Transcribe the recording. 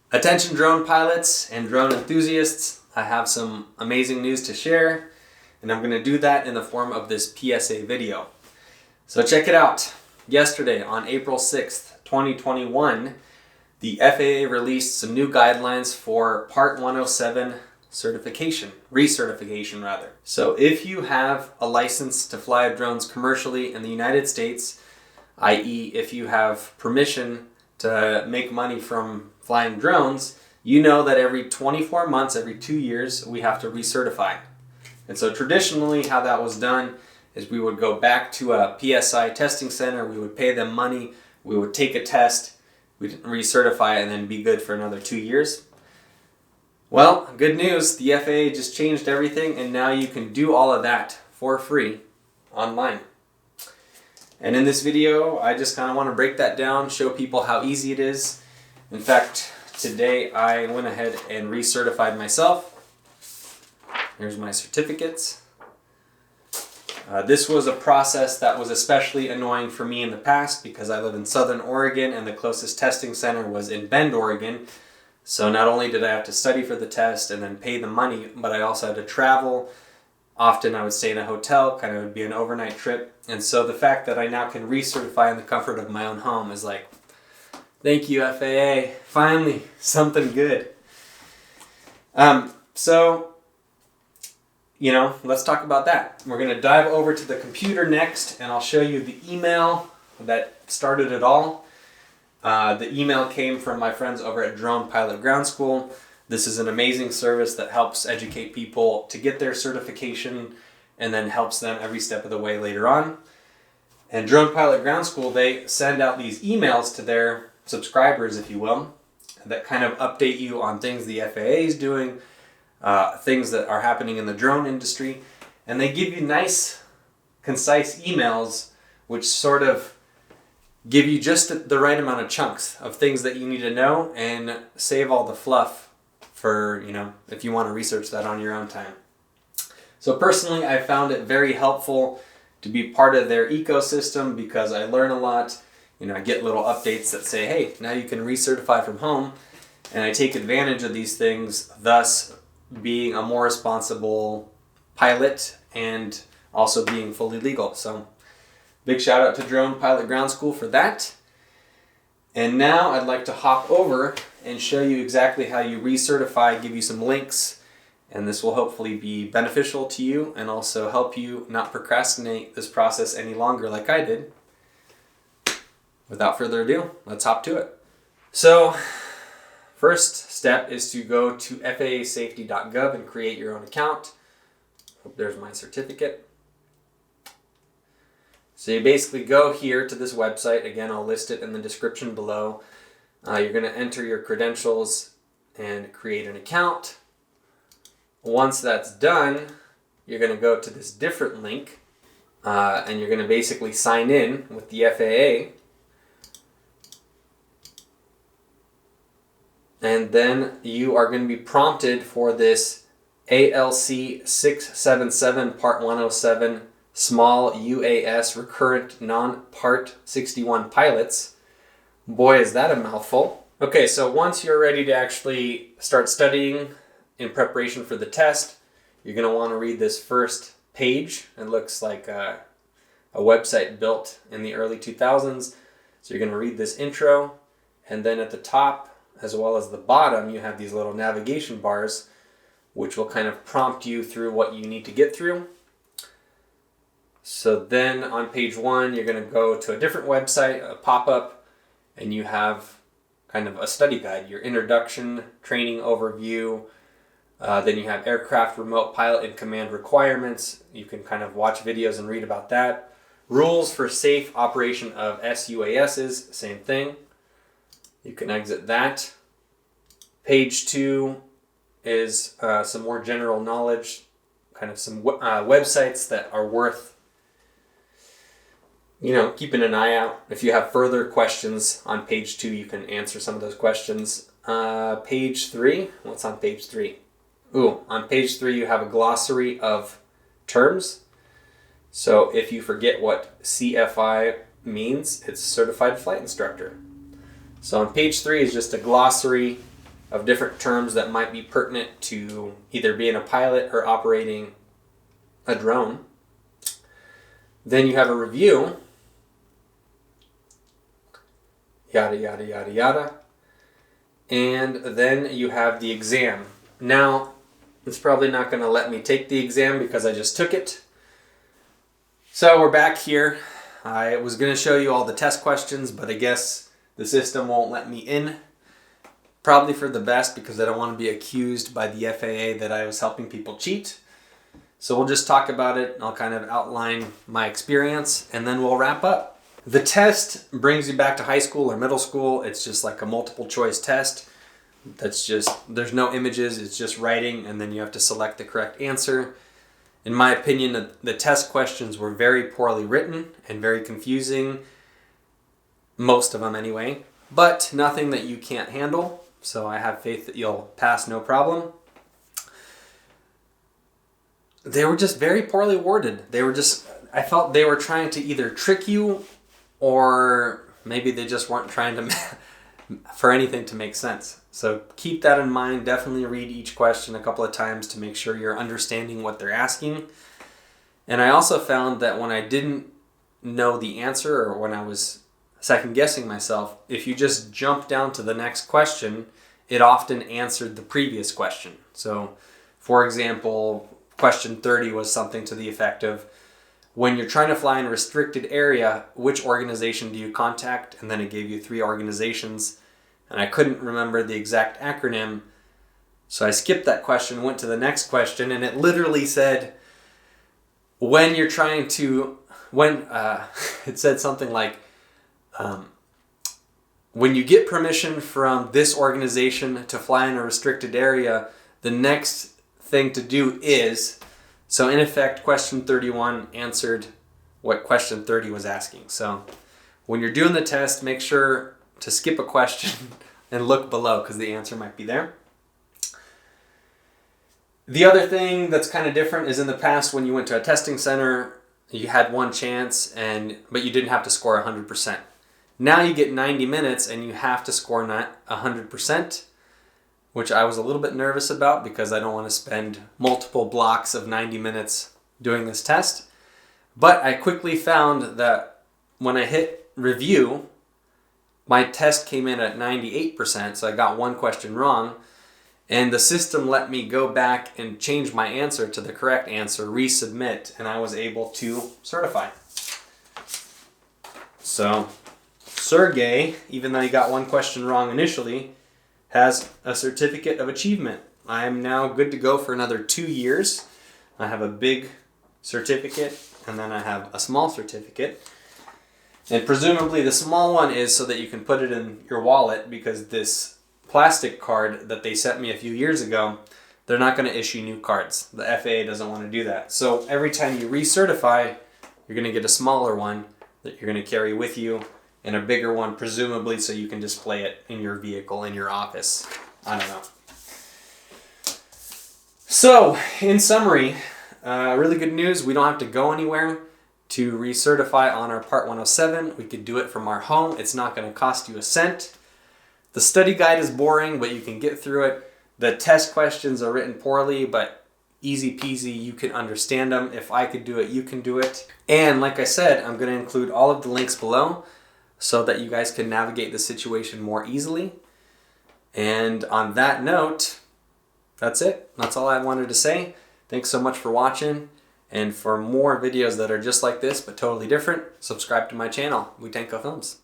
Attention drone pilots and drone enthusiasts, I have some amazing news to share, and I'm going to do that in the form of this PSA video. So check it out. Yesterday on April 6th, 2021, the FAA released some new guidelines for Part 107 recertification rather. So if you have a license to fly drones commercially in the United States, i.e. if you have permission to make money from flying drones, you know that every 24 months, every 2 years, we have to recertify. And so traditionally how that was done is we would go back to a PSI testing center, we would pay them money, we would take a test, we'd recertify and then be good for another 2 years. Well, good news, the FAA just changed everything and now you can do all of that for free online. And in this video, I just kind of want to break that down, show people how easy it is. In fact, today I went ahead and recertified myself. Here's my certificates. This was a process that was especially annoying for me in the past because I live in Southern Oregon and the closest testing center was in Bend, Oregon. So not only did I have to study for the test and then pay the money, but I also had to travel. Often I would stay in a hotel, kind of would be an overnight trip. And so the fact that I now can recertify in the comfort of my own home is like, thank you FAA, finally, something good. Let's talk about that. We're going to dive over to the computer next and I'll show you the email that started it all. The email came from my friends over at Drone Pilot Ground School. This is an amazing service that helps educate people to get their certification and then helps them every step of the way later on. And Drone Pilot Ground School, they send out these emails to their subscribers, if you will, that kind of update you on things the FAA is doing, things that are happening in the drone industry. And they give you nice, concise emails which sort of give you just the right amount of chunks of things that you need to know and save all the fluff for, if you want to research that on your own time. So personally, I found it very helpful to be part of their ecosystem because I learn a lot. I get little updates that say, hey, now you can recertify from home. And I take advantage of these things, thus being a more responsible pilot and also being fully legal. So big shout out to Drone Pilot Ground School for that. And now I'd like to hop over and show you exactly how you recertify, give you some links, and this will hopefully be beneficial to you and also help you not procrastinate this process any longer like I did. Without further ado, let's hop to it. So, first step is to go to faasafety.gov and create your own account. There's my certificate. So you basically go here to this website. Again, I'll list it in the description below. You're going to enter your credentials and create an account. Once that's done, you're going to go to this different link and you're going to basically sign in with the FAA. And then you are going to be prompted for this ALC 677 Part 107 Small UAS Recurrent Non-Part 61 Pilots. Boy, is that a mouthful. Okay, so once you're ready to actually start studying in preparation for the test, you're going to want to read this first page. It looks like a website built in the early 2000s. So you're going to read this intro, and then at the top as well as the bottom, you have these little navigation bars, which will kind of prompt you through what you need to get through. So then on page 1, you're going to go to a different website, a pop-up, and you have kind of a study guide, your introduction, training overview. Then you have aircraft, remote pilot, and command requirements. You can kind of watch videos and read about that. Rules for safe operation of sUASs, same thing. You can exit that. Page 2 is some more general knowledge, kind of some websites that are worth keeping an eye out. If you have further questions on page 2, you can answer some of those questions. Page 3, what's on page 3? On page 3 you have a glossary of terms. So if you forget what CFI means, it's Certified Flight Instructor. So on page 3 is just a glossary of different terms that might be pertinent to either being a pilot or operating a drone. Then you have a review, yada, yada, yada, yada. And then you have the exam. Now, it's probably not going to let me take the exam because I just took it. So we're back here. I was going to show you all the test questions, but I guess the system won't let me in. Probably for the best, because I don't want to be accused by the FAA that I was helping people cheat. So we'll just talk about it. I'll kind of outline my experience and then we'll wrap up. The test brings you back to high school or middle school. It's just like a multiple choice test. There's no images, it's just writing, and then you have to select the correct answer. In my opinion, the test questions were very poorly written and very confusing. Most of them anyway, but nothing that you can't handle. So I have faith that you'll pass no problem. They were just very poorly worded. I felt they were trying to either trick you or maybe they just weren't trying to for anything to make sense. So keep that in mind. Definitely read each question a couple of times to make sure you're understanding what they're asking. And I also found that when I didn't know the answer or when I was second guessing myself, if you just jump down to the next question, it often answered the previous question. So, for example, question 30 was something to the effect of, when you're trying to fly in a restricted area, which organization do you contact? And then it gave you 3 organizations, and I couldn't remember the exact acronym, so I skipped that question, went to the next question, and it literally said, it said something like, when you get permission from this organization to fly in a restricted area, the next thing to do is... So in effect, question 31 answered what question 30 was asking. So when you're doing the test, make sure to skip a question and look below because the answer might be there. The other thing that's kind of different is in the past when you went to a testing center, you had one chance, but you didn't have to score 100%. Now you get 90 minutes and you have to score 100%, which I was a little bit nervous about because I don't want to spend multiple blocks of 90 minutes doing this test. But I quickly found that when I hit review, my test came in at 98%, so I got one question wrong, and the system let me go back and change my answer to the correct answer, resubmit, and I was able to certify. So Sergey, even though he got one question wrong initially, has a certificate of achievement. I am now good to go for another 2 years. I have a big certificate and then I have a small certificate. And presumably the small one is so that you can put it in your wallet, because this plastic card that they sent me a few years ago, they're not going to issue new cards. The FAA doesn't want to do that. So every time you recertify, you're going to get a smaller one that you're going to carry with you, and a bigger one presumably so you can display it in your vehicle, in your office. I don't know. So, in summary, really good news. We don't have to go anywhere to recertify on our Part 107. We could do it from our home. It's not going to cost you a cent. The study guide is boring, but you can get through it. The test questions are written poorly, but easy peasy, you can understand them. If I could do it, you can do it. And like I said, I'm going to include all of the links below so that you guys can navigate the situation more easily. And on that note, that's it. That's all I wanted to say. Thanks so much for watching. And for more videos that are just like this, but totally different, subscribe to my channel, BoutenkoFilms.